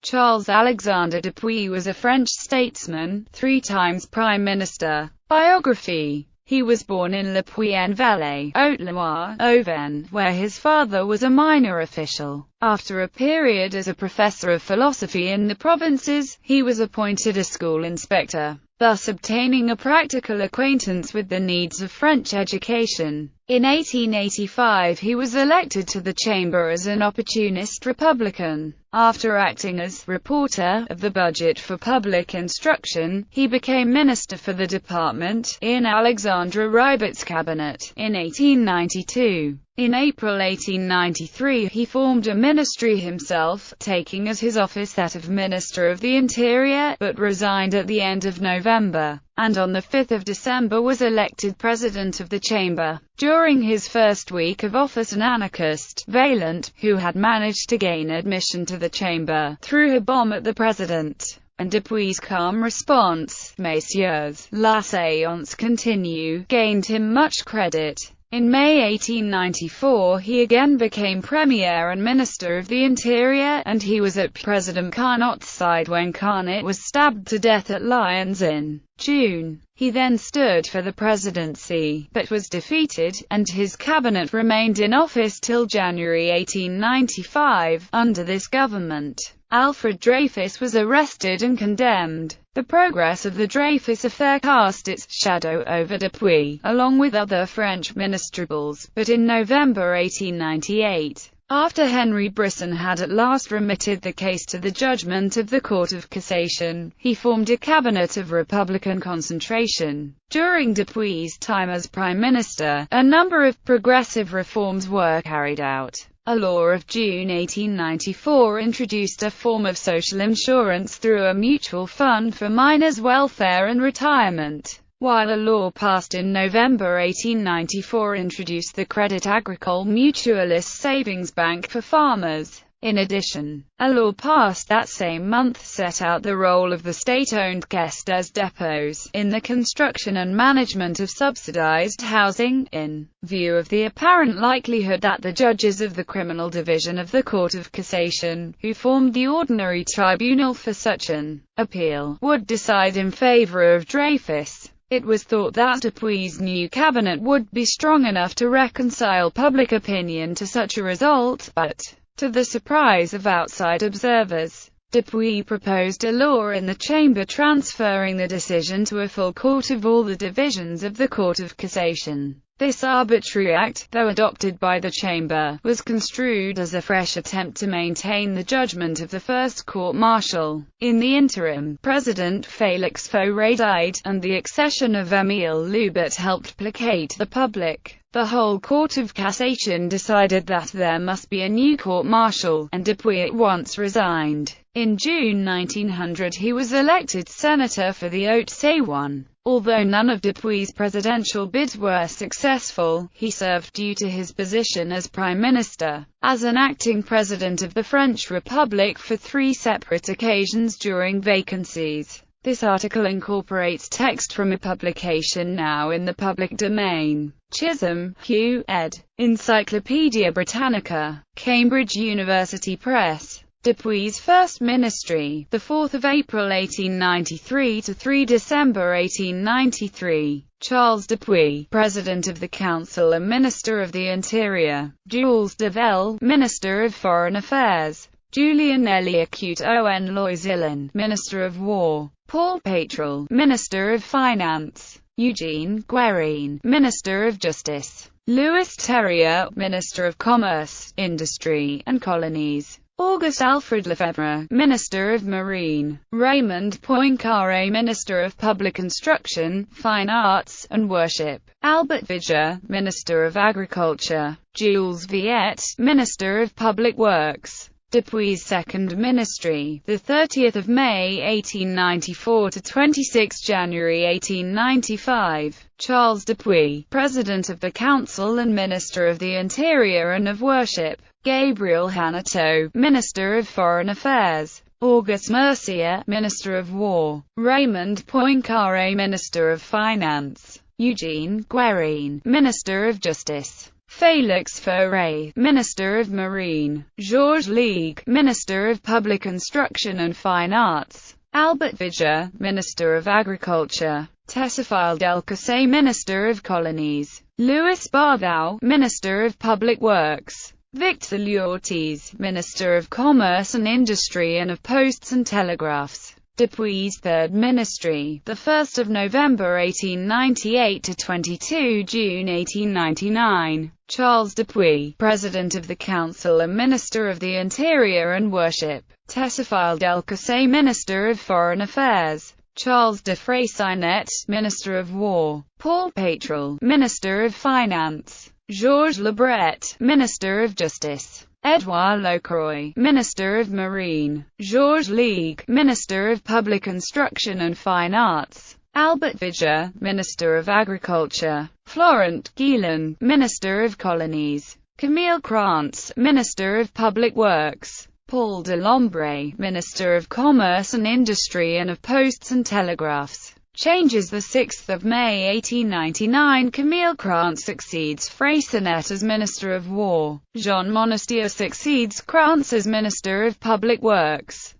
Charles Alexander Dupuy was a French statesman, 3 times Prime Minister. Biography. He was born in Le Puy-en-Velay, Haute-Loire, Auvergne, where his father was a minor official. After a period as a professor of philosophy in the provinces, he was appointed a school inspector, thus obtaining a practical acquaintance with the needs of French education. In 1885 he was elected to the chamber as an opportunist Republican. After acting as reporter of the budget for public instruction, he became minister for the department, in Alexandre Ribot's cabinet, in 1892. In April 1893 he formed a ministry himself, taking as his office that of Minister of the Interior, but resigned at the end of November, and on the 5th of December was elected President of the Chamber. During his first week of office, an anarchist, Vaillant, who had managed to gain admission to the chamber, threw a bomb at the President, and Dupuy's calm response, "Messieurs, la séance continue," gained him much credit. In May 1894 he again became Premier and Minister of the Interior, and he was at President Carnot's side when Carnot was stabbed to death at Lyons in June. He then stood for the presidency, but was defeated, and his cabinet remained in office till January 1895. Under this government, Alfred Dreyfus was arrested and condemned. The progress of the Dreyfus affair cast its shadow over Dupuy, along with other French ministrables, but in November 1898, after Henry Brisson had at last remitted the case to the judgment of the Court of Cassation, he formed a cabinet of Republican concentration. During Dupuy's time as Prime Minister, a number of progressive reforms were carried out. A law of June 1894 introduced a form of social insurance through a mutual fund for miners' welfare and retirement, while a law passed in November 1894 introduced the Crédit Agricole Mutualist Savings Bank for farmers. In addition, a law passed that same month set out the role of the state-owned caisses des dépôts in the construction and management of subsidized housing, in view of the apparent likelihood that the judges of the criminal division of the Court of Cassation, who formed the ordinary tribunal for such an appeal, would decide in favor of Dreyfus. It was thought that Dupuy's new cabinet would be strong enough to reconcile public opinion to such a result, but, to the surprise of outside observers, Dupuy proposed a law in the chamber transferring the decision to a full court of all the divisions of the Court of Cassation. This arbitrary act, though adopted by the chamber, was construed as a fresh attempt to maintain the judgment of the first court-martial. In the interim, President Félix Faure died, and the accession of Émile Loubet helped placate the public. The whole Court of Cassation decided that there must be a new court-martial, and Dupuy at once resigned. In June 1900 he was elected senator for the Haute-Savoie. Although none of Dupuy's presidential bids were successful, he served due to his position as Prime Minister, as an acting President of the French Republic for 3 separate occasions during vacancies. This article incorporates text from a publication now in the public domain. Chisholm, Hugh, ed. Encyclopædia Britannica. Cambridge University Press. Dupuy's first ministry, the 4th of April 1893 to 3 December 1893. Charles Dupuy, President of the Council and Minister of the Interior. Jules Devel, Minister of Foreign Affairs. Julien Eliacoute Owen Loisillon, Minister of War. Paul Patrel, Minister of Finance. Eugene Guérin, Minister of Justice. Louis Terrier, Minister of Commerce, Industry, and Colonies. Auguste Alfred Lefebvre, Minister of Marine. Raymond Poincaré, Minister of Public Instruction, Fine Arts, and Worship. Albert Viger, Minister of Agriculture. Jules Viette, Minister of Public Works. Dupuy's second ministry, the 30th of May 1894 to 26 January 1895. Charles Dupuy, President of the Council and Minister of the Interior and of Worship. Gabriel Hanotaux, Minister of Foreign Affairs. Auguste Mercier, Minister of War. Raymond Poincaré, Minister of Finance. Eugene Guérin, Minister of Justice. Félix Faure, Minister of Marine. Georges League, Minister of Public Instruction and Fine Arts. Albert Viger, Minister of Agriculture. Théophile Delcassé, Minister of Colonies. Louis Barthou, Minister of Public Works. Victor Liortiz, Minister of Commerce and Industry and of Posts and Telegraphs. Dupuy's third ministry, 1 November 1898 to 22 June 1899. Charles Dupuy, President of the Council and Minister of the Interior and Worship. Théophile Delcassé, Minister of Foreign Affairs. Charles de Freycinet, Minister of War. Paul Patrel, Minister of Finance. Georges Lebret, Minister of Justice. Edouard Locroix, Minister of Marine. Georges League, Minister of Public Instruction and Fine Arts. Albert Viger, Minister of Agriculture. Florent Guillen, Minister of Colonies. Camille Krantz, Minister of Public Works. Paul Delambre, Minister of Commerce and Industry and of Posts and Telegraphs. Changes 6 May 1899. Camille Krantz succeeds Freycinet as Minister of War. Jean Monastier succeeds Krantz as Minister of Public Works.